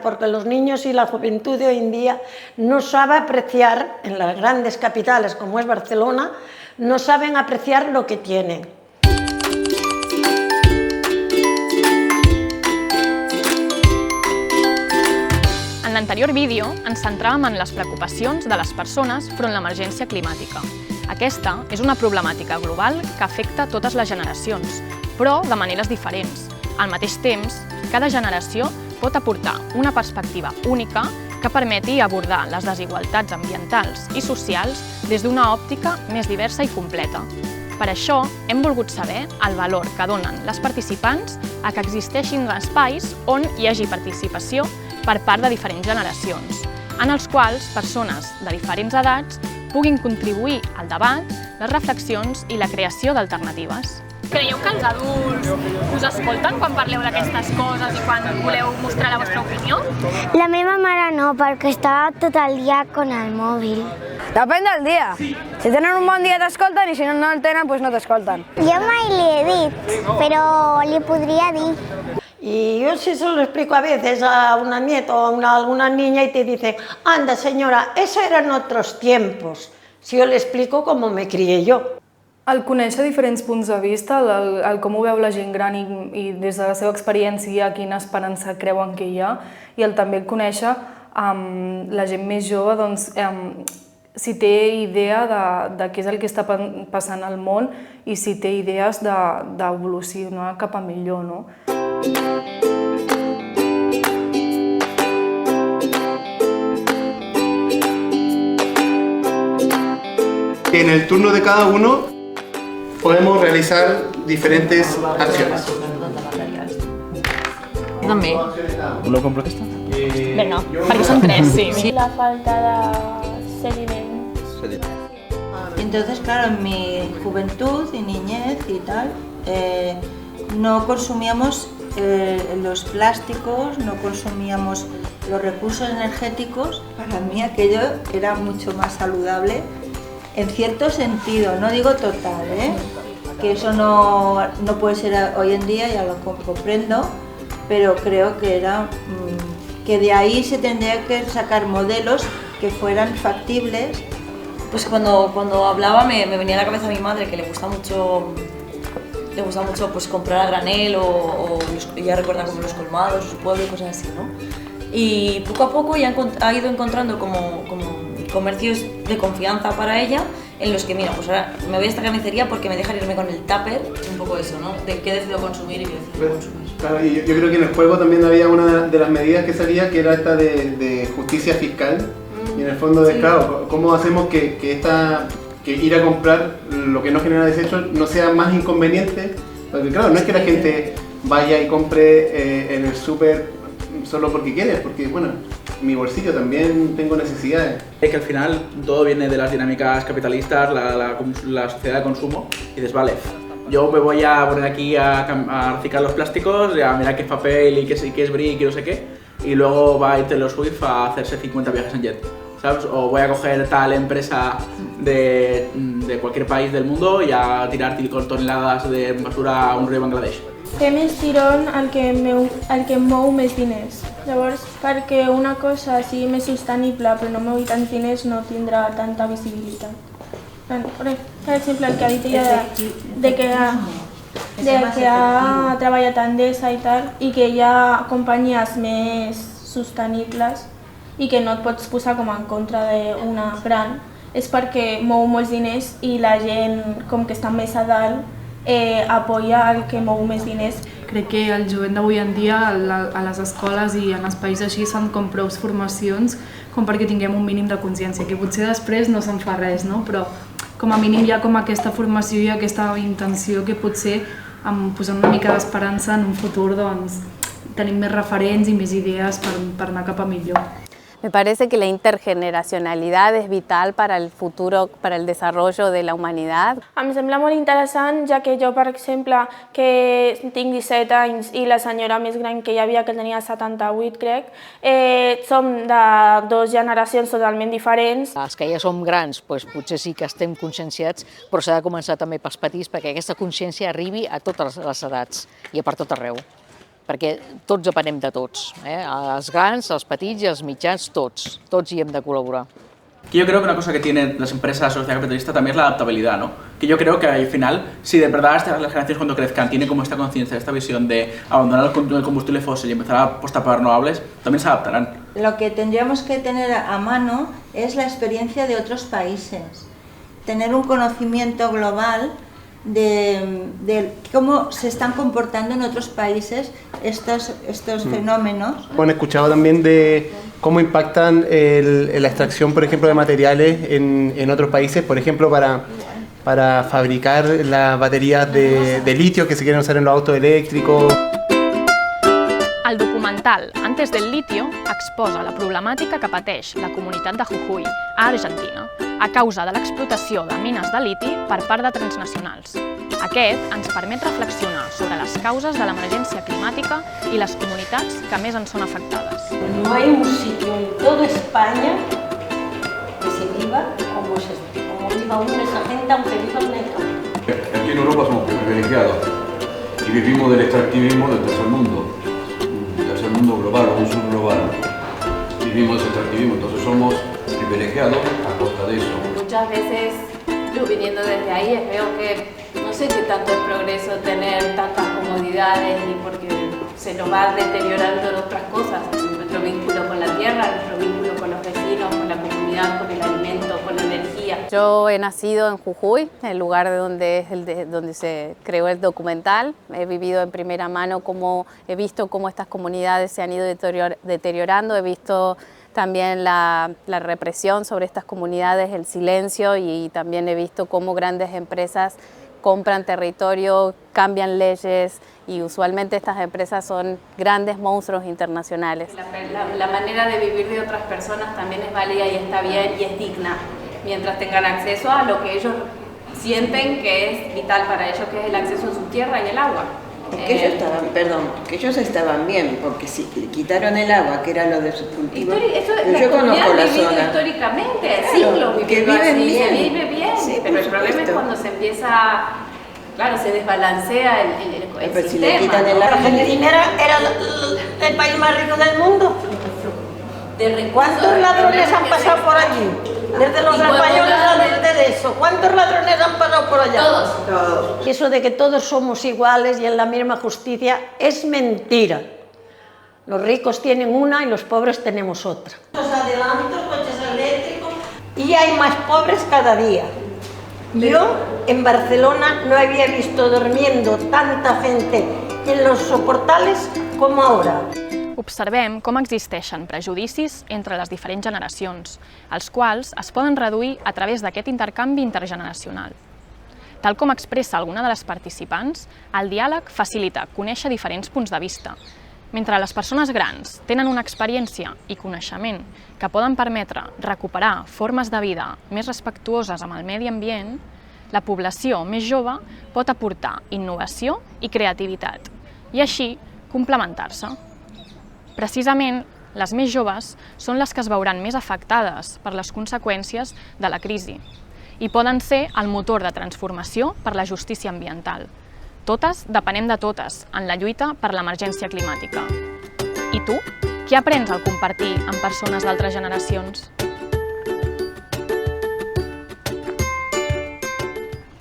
pena, porque los niños y la juventud de hoy en día no saben apreciar, en las grandes capitales como es Barcelona, no saben apreciar lo que tienen. En l'anterior vídeo ens centràvem en les preocupacions de les persones front l'emergència climàtica. Aquesta és una problemàtica global que afecta totes les generacions, però de maneres diferents. Al mateix temps, cada generació pot aportar una perspectiva única que permeti abordar les desigualtats ambientals i socials des d'una òptica més diversa i completa. Per això, hem volgut saber el valor que donen les participants a que existeixin espais on hi hagi participació per part de diferents generacions, en els quals persones de diferents edats puguin contribuir al debat, les reflexions i la creació d'alternatives. Creieu que els adults us escolten quan parleu d'aquestes coses i quan voleu mostrar la vostra opinió? La meva mare no, perquè està tot el dia con el mòbil. Depèn del dia. Si tenen un bon dia t'escolten i si no el tenen, doncs no t'escolten. Jo mai li he dit, però li podria dir. Y yo sí se lo explico a veces a una nieta o a alguna niña y te dicen, anda señora, eso eran otros tiempos. Si yo le explico cómo me crié yo. El conèixer diferents punts de vista, el com ho veu la gent gran i des de la seva experiència quina esperança creuen que hi ha, i el també conèixer la gent més jove, doncs, si té idea de què és el que està passant al món i si té idees d'evolucionar cap a millor, no? En el turno de cada uno podemos realizar diferentes acciones. Jo també. Voleu comprar aquesta? Vinga, perquè són tres, sí. La falta de sedimentos. Entonces, claro, en mi juventud y niñez y tal, no consumíamos los plásticos, no consumíamos los recursos energéticos. Para mí aquello era mucho más saludable en cierto sentido, no digo total, que eso no puede ser hoy en día, ya lo comprendo, pero creo que era que de ahí se tendría que sacar modelos que fueran factibles. Pues cuando hablaba me venía a la cabeza mi madre, que le gusta mucho pues comprar a granel o ella recuerda como los colmados, su pueblo y cosas así, ¿no? Y poco a poco ya ha ido encontrando como comercios de confianza para ella, en los que, mira, pues ahora me voy a esta carnicería porque me dejan irme con el tupper, un poco eso, ¿no? De qué decido consumir y qué decido consumir. Claro, y yo creo que en el juego también había una de las medidas que salía, que era esta de justicia fiscal, y en el fondo de, claro, ¿cómo hacemos que ir a comprar lo que no genera desechos no sea más inconveniente? Porque claro, no es que la gente vaya y compre en el súper solo porque quiere, porque bueno, mi bolsillo también tengo necesidades. Es que al final todo viene de las dinámicas capitalistas, la sociedad de consumo, y dices, vale, yo me voy a poner aquí a reciclar los plásticos, a mirar qué es papel y qué es brick y no sé qué, y luego va a ir Taylor Swift a hacerse 50 viajes en jet, ¿sabes? O voy a coger tal empresa de cualquier país del mundo y a tirar toneladas de basura a un río Bangladesh. Té més tirón el que mou més diners. Llavors, perquè una cosa sigui més sostenible però no mogui tants diners no tindrà tanta visibilitat. Per exemple, el que ha dit ella de que ha treballat a Endesa i tal, i que hi ha companyies més sostenibles i que no et pots posar com en contra d'una gran, és perquè mou molts diners i la gent com que està més a dalt apoya el que mou més diners. Crec que el jovent d'avui en dia a les escoles i en espais així es fan com prou formacions com perquè tinguem un mínim de consciència, que potser després no se'n fa res, no? Però com a mínim hi ha com aquesta formació i aquesta intenció que potser posant una mica d'esperança en un futur doncs, tenim més referents i més idees per anar cap a millor. Me parece que la intergeneracionalidad es vital para el futuro, para el desarrollo de la humanidad. Em sembla molt interessant, ja que jo, per exemple, que tinc 17 anys i la senyora més gran que hi havia, que tenia 78, crec, som de dues generacions totalment diferents. Els que ja som grans, doncs, potser sí que estem conscienciats, però s'ha de començar també pels petits perquè aquesta consciència arribi a totes les edats i a per tot arreu. perquè tots aprenem de tots, els grans, els petits i els mitjans, tots hi hem de col·laborar. Que yo creo que una cosa que tienen las empresas de la sociedad capitalista también es la adaptabilidad, ¿no? Que yo creo que al final, si de verdad las generaciones cuando crezcan tienen como esta conciencia, esta visión de abandonar el combustible fósil y empezar a apostar por renovables, también se adaptarán. Lo que tendríamos que tener a mano es la experiencia de otros países, tener un conocimiento global de cómo se están comportando en otros países estos fenómenos. Bueno, he escuchado también de cómo impactan la extracción, por ejemplo, de materiales en otros países, por ejemplo, para fabricar las baterías de litio que se quieren usar en los autos eléctricos. El documental Antes del litio exposa la problemàtica que pateix la comunitat de Jujuy, a Argentina, a causa de l'explotació de mines de liti per part de transnacionals. Aquest ens permet reflexionar sobre les causes de l'emergència climàtica i les comunitats que més en són afectades. No hay un sitio en toda España que se viva como viva esa gente, aunque viva en negro. Aquí en Europa somos privilegiados y vivimos del extractivismo del tercer mundo global o un subglobal. Vivimos del extractivismo, entonces somos privilegiados a costa de eso. Muchas veces, yo viniendo desde ahí, veo que no sé qué tanto es progreso tener tantas comodidades y porque se nos va deteriorando otras cosas, nuestro vínculo con la tierra, nuestro vínculo con los vecinos, con la comunidad, con el alimento, con la energía. Yo he nacido en Jujuy, el lugar donde se creó el documental. He vivido en primera mano he visto cómo estas comunidades se han ido deteriorando, he visto también la represión sobre estas comunidades, el silencio, y también he visto cómo grandes empresas compran territorio, cambian leyes, y usualmente estas empresas son grandes monstruos internacionales. La manera de vivir de otras personas también es válida y está bien y es digna, mientras tengan acceso a lo que ellos sienten que es vital para ellos, que es el acceso a su tierra y el agua. Que ellos estaban bien, porque si quitaron el agua, que era lo de sus cultivos. Yo conozco la zona. Históricamente, siglos viviendo así, se vive bien, sí, pero el problema es cuando se empieza, claro, se desbalancea el sistema. Si le quitan el agua. Argentina era el país más rico del mundo. ¿Cuántos ladrones han pasado por allí? Desde los españoles antes de eso. ¿Cuántos ladrones han pasado por allá? Todos. Eso de que todos somos iguales y en la misma justicia es mentira. Los ricos tienen una y los pobres tenemos otra. Los adelantos, coches eléctricos, y hay más pobres cada día. Yo en Barcelona no había visto durmiendo tanta gente en los soportales como ahora. Observem com existeixen prejudicis entre les diferents generacions, els quals es poden reduir a través d'aquest intercanvi intergeneracional. Tal com expressa alguna de les participants, el diàleg facilita conèixer diferents punts de vista. Mentre les persones grans tenen una experiència i coneixement que poden permetre recuperar formes de vida més respectuoses amb el medi ambient, la població més jove pot aportar innovació i creativitat, i així complementar-se. Precisament, les més joves són les que es veuran més afectades per les conseqüències de la crisi i poden ser el motor de transformació per la justícia ambiental. Totes depenem de totes en la lluita per l'emergència climàtica. I tu? Què aprens al compartir amb persones d'altres generacions?